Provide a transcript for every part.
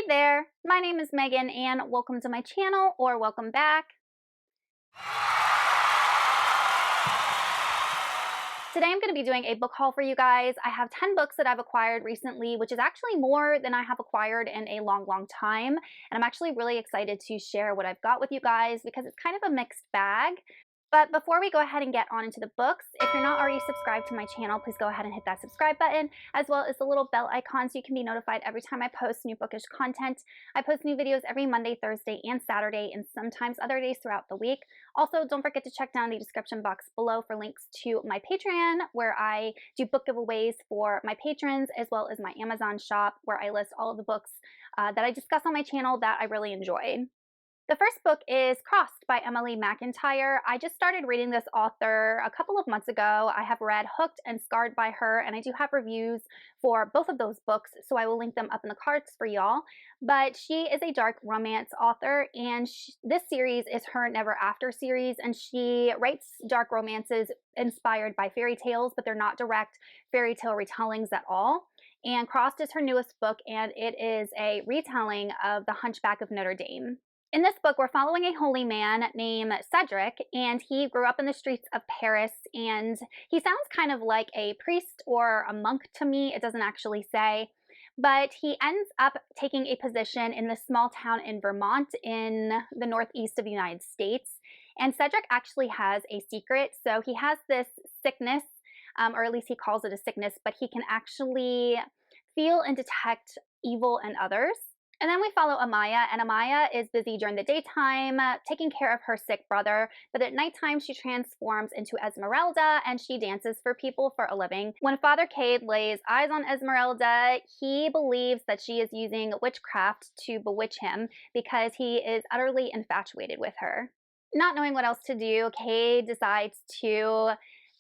there, my name is Megan and welcome to my channel, or welcome back. Today I'm going to be doing a book haul for you guys. I have 10 books that I've acquired recently, which is actually more than I have acquired in a long time. And I'm actually really excited to share what I've got with you guys because it's kind of a mixed bag. But before we go ahead and get on into the books, if you're not already subscribed to my channel, please go ahead and hit that subscribe button, as well as the little bell icon so you can be notified every time I post new bookish content. I post new videos every Monday, Thursday, and Saturday, and sometimes other days throughout the week. Also, don't forget to check down the description box below for links to my Patreon, where I do book giveaways for my patrons, as well as my Amazon shop, where I list all of the books that I discuss on my channel that I really enjoy. The first book is Crossed by Emily McIntyre. I just started reading this author a couple of months ago. I have read Hooked and Scarred by her, and I do have reviews for both of those books, so I will link them up in the cards for y'all. But she is a dark romance author, and this series is her Never After series, and she writes dark romances inspired by fairy tales, but they're not direct fairy tale retellings at all. And Crossed is her newest book, and it is a retelling of The Hunchback of Notre Dame. In this book, we're following a holy man named Cedric, and he grew up in the streets of Paris, and he sounds kind of like a priest or a monk to me. It doesn't actually say, but he ends up taking a position in this small town in Vermont in the northeast of the United States. And Cedric actually has a secret. So he has this sickness, or at least he calls it a sickness, but he can actually feel and detect evil in others. And then we follow Amaya, and Amaya is busy during the daytime taking care of her sick brother, but at nighttime she transforms into Esmeralda and she dances for people for a living. When Father Cade lays eyes on Esmeralda, he believes that she is using witchcraft to bewitch him because he is utterly infatuated with her. Not knowing what else to do, Cade decides to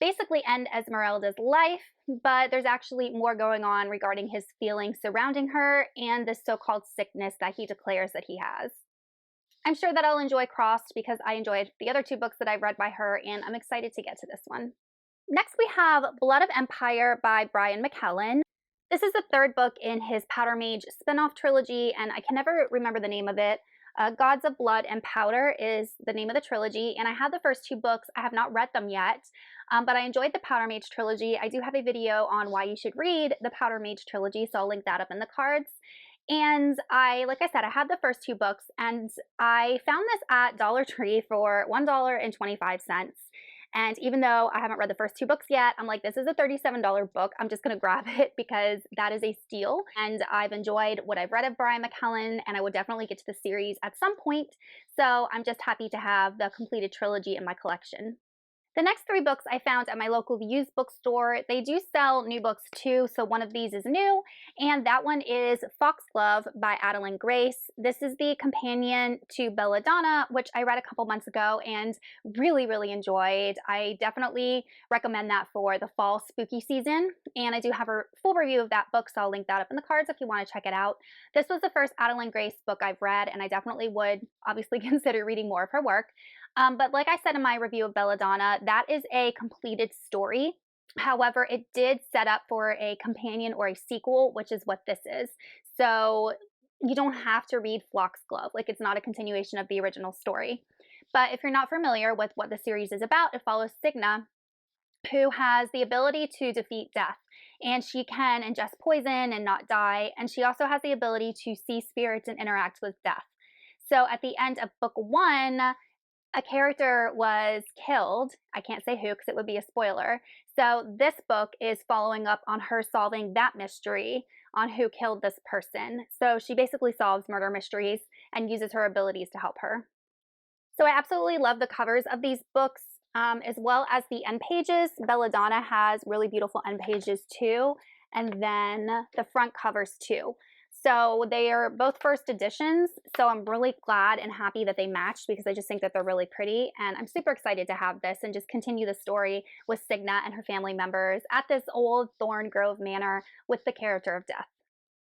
basically end Esmeralda's life, but there's actually more going on regarding his feelings surrounding her and this so-called sickness that he declares that he has. I'm sure that I'll enjoy Crossed because I enjoyed the other two books that I've read by her, and I'm excited to get to this one. Next we have Blood of Empire by Brian McKellen. This is the third book in his Powder Mage spin-off trilogy, and I can never remember the name of it. Gods of Blood and Powder is the name of the trilogy, and I have the first two books. I have not read them yet, but I enjoyed the Powder Mage trilogy. I do have a video on why you should read the Powder Mage trilogy, so I'll link that up in the cards. And like I said, I had the first two books, and I found this at Dollar Tree for $1.25. And even though I haven't read the first two books yet, I'm like, this is a $37 book. I'm just going to grab it because that is a steal. And I've enjoyed what I've read of Brian McKellen, and I would definitely get to the series at some point. So I'm just happy to have the completed trilogy in my collection. The next three books I found at my local used bookstore. They do sell new books too, so one of these is new, and that one is Foxglove by Adeline Grace. This is the companion to Belladonna, which I read a couple months ago and really enjoyed. I definitely recommend that for the fall spooky season, and I do have a full review of that book, so I'll link that up in the cards if you want to check it out. This was the first Adeline Grace book I've read, and I definitely would obviously consider reading more of her work. But like I said in my review of Belladonna, that is a completed story. However, it did set up for a companion or a sequel, which is what this is. So you don't have to read Foxglove. Like, it's not a continuation of the original story. But if you're not familiar with what the series is about, it follows Signa, who has the ability to defeat death. And she can ingest poison and not die. And she also has the ability to see spirits and interact with death. So at the end of book one, a character was killed. I can't say who because it would be a spoiler. So this book is following up on her solving that mystery on who killed this person. So she basically solves murder mysteries and uses her abilities to help her. So I absolutely love the covers of these books, as well as the end pages. Belladonna has really beautiful end pages too, and then the front covers too. So they are both first editions, so I'm really glad and happy that they matched because I just think that they're really pretty, and I'm super excited to have this and just continue the story with Signa and her family members at this old Thorn Grove Manor with the character of Death.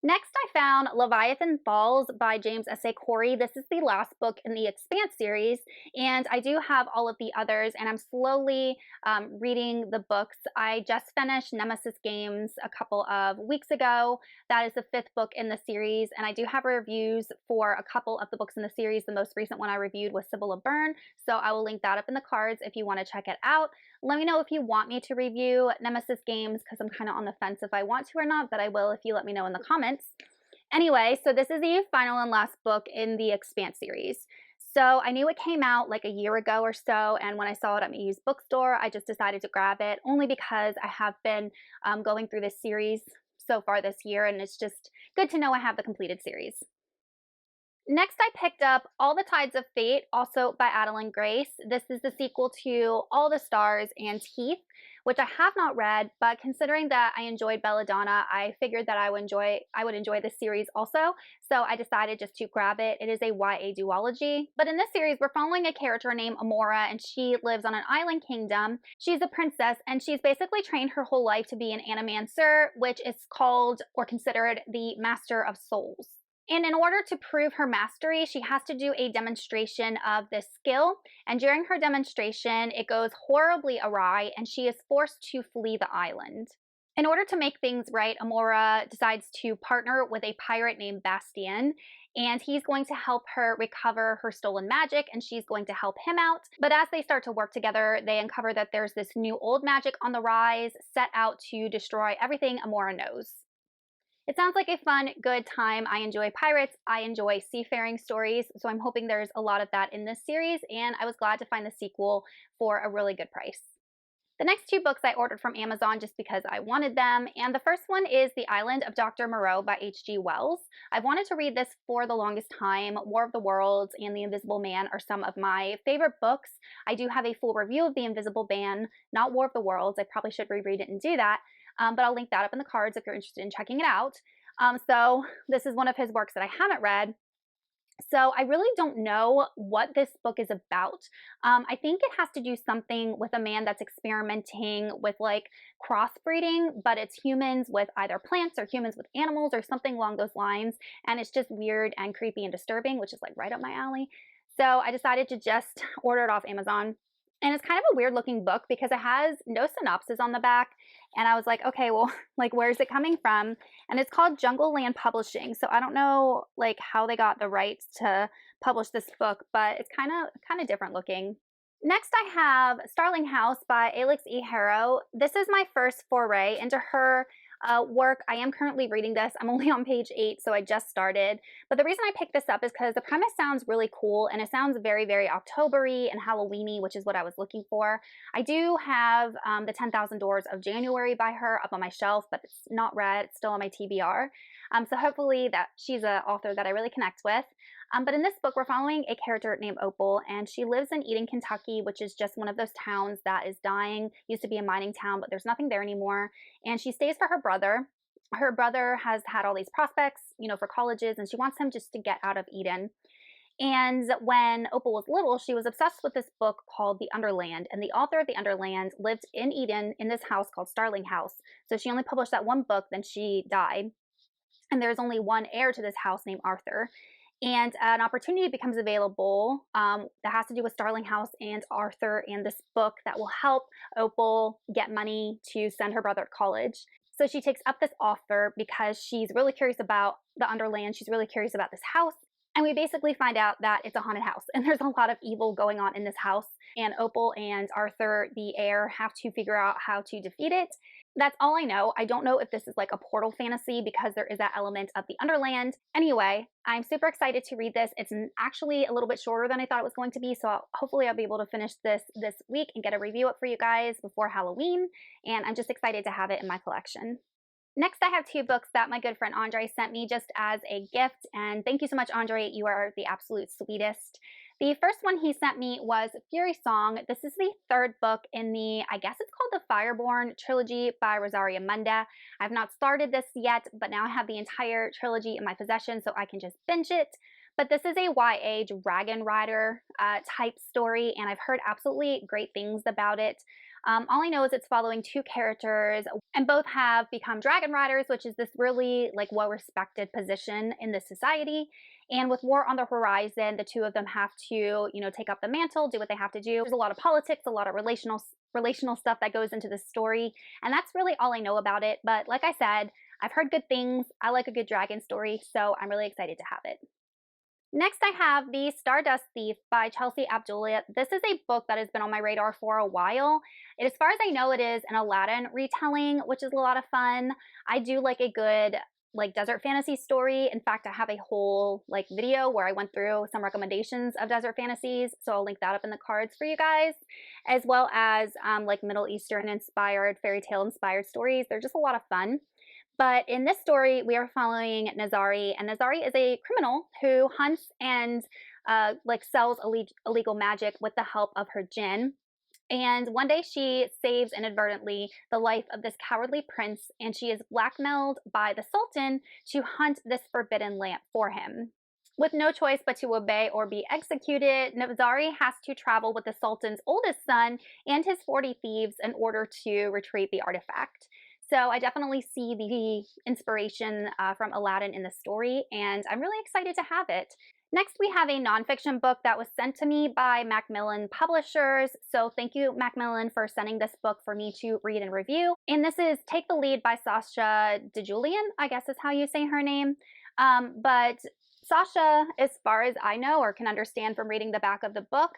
Next, I found Leviathan Falls by James S.A. Corey. This is the last book in the Expanse series, and I do have all of the others, and I'm slowly reading the books. I just finished Nemesis Games a couple of weeks ago. That is the fifth book in the series, and I do have reviews for a couple of the books in the series. The most recent one I reviewed was Sibylla Byrne, so I will link that up in the cards if you want to check it out. Let me know if you want me to review Nemesis Games, because I'm kind of on the fence if I want to or not, but I will if you let me know in the comments. Anyway, so this is the final and last book in the Expanse series. So I knew it came out like a year ago or so, and when I saw it at my used bookstore, I just decided to grab it, only because I have been going through this series so far this year, and it's just good to know I have the completed series. Next, I picked up All the Tides of Fate, also by Adeline Grace. This is the sequel to All the Stars and Teeth, which I have not read, but considering that I enjoyed Belladonna, I figured that I would enjoy this series also, so I decided just to grab it. It is a YA duology, but in this series, we're following a character named Amora, and she lives on an island kingdom. She's a princess, and she's basically trained her whole life to be an animancer, which is called or considered the Master of Souls. And in order to prove her mastery, she has to do a demonstration of this skill. And during her demonstration, it goes horribly awry, and she is forced to flee the island. In order to make things right, Amora decides to partner with a pirate named Bastien, and he's going to help her recover her stolen magic, and she's going to help him out. But as they start to work together, they uncover that there's this new old magic on the rise, set out to destroy everything Amora knows. It sounds like a fun, good time. I enjoy pirates. I enjoy seafaring stories, so I'm hoping there's a lot of that in this series, and I was glad to find the sequel for a really good price. The next two books I ordered from Amazon just because I wanted them, and the first one is The Island of Dr Moro by H.G. Wells. I've wanted to read this for the longest time. War of the Worlds and The Invisible Man are some of my favorite books. I do have a full review of The Invisible Man, not War of the Worlds. I probably should reread it and do that, but I'll link that up in the cards if you're interested in checking it out. So this is one of his works that I haven't read. So I really don't know what this book is about. I think it has to do something with a man that's experimenting with like crossbreeding, but it's humans with either plants or humans with animals or something along those lines. And it's just weird and creepy and disturbing, which is like right up my alley. So I decided to just order it off Amazon. And it's kind of a weird looking book because it has no synopsis on the back. And I was like, okay, well, like, where's it coming from? And it's called Jungle Land Publishing. So I don't know like how they got the rights to publish this book, but it's kind of different looking. Next, I have Starling House by Alix E. Harrow. This is my first foray into her work. I am currently reading this. I'm only on page 8, so I just started. But the reason I picked this up is because the premise sounds really cool, and it sounds very, very October-y and Halloween-y, which is what I was looking for. I do have the 10,000 Doors of January by her up on my shelf, but it's not read. It's still on my TBR. So hopefully that she's an author that I really connect with. But in this book, we're following a character named Opal, and she lives in Eden, Kentucky, which is just one of those towns that is dying. Used to be a mining town, but there's nothing there anymore. And she stays for her brother. Her brother has had all these prospects, for colleges, and she wants him just to get out of Eden. And when Opal was little, she was obsessed with this book called The Underland. And the author of The Underland lived in Eden in this house called Starling House. So she only published that one book, then she died. And there's only one heir to this house named Arthur. And an opportunity becomes available that has to do with Starling House and Arthur and this book that will help Opal get money to send her brother to college. So she takes up this offer because she's really curious about the Underland. She's really curious about this house. And we basically find out that it's a haunted house and there's a lot of evil going on in this house. And Opal and Arthur, the heir, have to figure out how to defeat it. That's all I know. I don't know if this is like a portal fantasy because there is that element of the Underland. Anyway, I'm super excited to read this. It's actually a little bit shorter than I thought it was going to be, so hopefully I'll be able to finish this week and get a review up for you guys before Halloween, and I'm just excited to have it in my collection. Next, I have two books that my good friend Andre sent me just as a gift, and thank you so much, Andre. You are the absolute sweetest. The first one he sent me was Furysong. This is the third book in the, I guess it's called the Fireborn trilogy by Rosaria Munda. I've not started this yet, but now I have the entire trilogy in my possession, so I can just binge it. But this is a YA Dragon Rider type story, and I've heard absolutely great things about it. All I know is it's following two characters, and both have become dragon riders, which is this really like well-respected position in the society. And with war on the horizon, the two of them have to, take up the mantle, do what they have to do. There's a lot of politics, a lot of relational stuff that goes into the story, and that's really all I know about it. But like I said, I've heard good things. I like a good dragon story, so I'm really excited to have it. Next, I have the Stardust Thief by Chelsea Abdullah. This is a book that has been on my radar for a while. As far as I know, it is an Aladdin retelling, which is a lot of fun. I do like a good desert fantasy story. In fact, I have a whole video where I went through some recommendations of desert fantasies, so I'll link that up in the cards for you guys, as well as Middle Eastern inspired, fairy tale inspired stories. They're just a lot of fun. But in this story, we are following Nazari, and Nazari is a criminal who hunts and sells illegal magic with the help of her jinn. And one day she saves inadvertently the life of this cowardly prince, and she is blackmailed by the Sultan to hunt this forbidden lamp for him. With no choice but to obey or be executed, Nazari has to travel with the Sultan's oldest son and his 40 thieves in order to retrieve the artifact. So I definitely see the inspiration from Aladdin in the story, and I'm really excited to have it. Next, we have a nonfiction book that was sent to me by Macmillan Publishers. So thank you, Macmillan, for sending this book for me to read and review. And this is Take the Lead by Sasha DeJulian, I guess is how you say her name. But Sasha, as far as I know or can understand from reading the back of the book,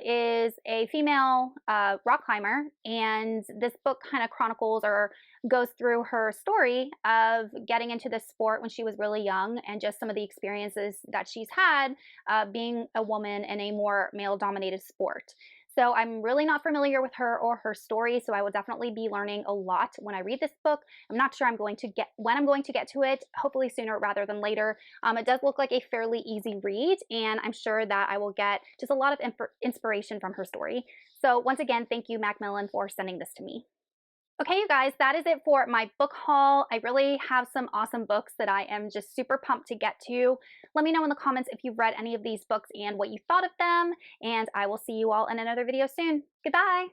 is a female rock climber, and this book kind of chronicles or goes through her story of getting into this sport when she was really young and just some of the experiences that she's had being a woman in a more male-dominated sport. So I'm really not familiar with her or her story, so I will definitely be learning a lot when I read this book. I'm not sure when I'm going to get to it, hopefully sooner rather than later. It does look like a fairly easy read, and I'm sure that I will get just a lot of inspiration from her story. So once again, thank you, Macmillan, for sending this to me. Okay, you guys, that is it for my book haul. I really have some awesome books that I am just super pumped to get to. Let me know in the comments if you've read any of these books and what you thought of them, and I will see you all in another video soon. Goodbye!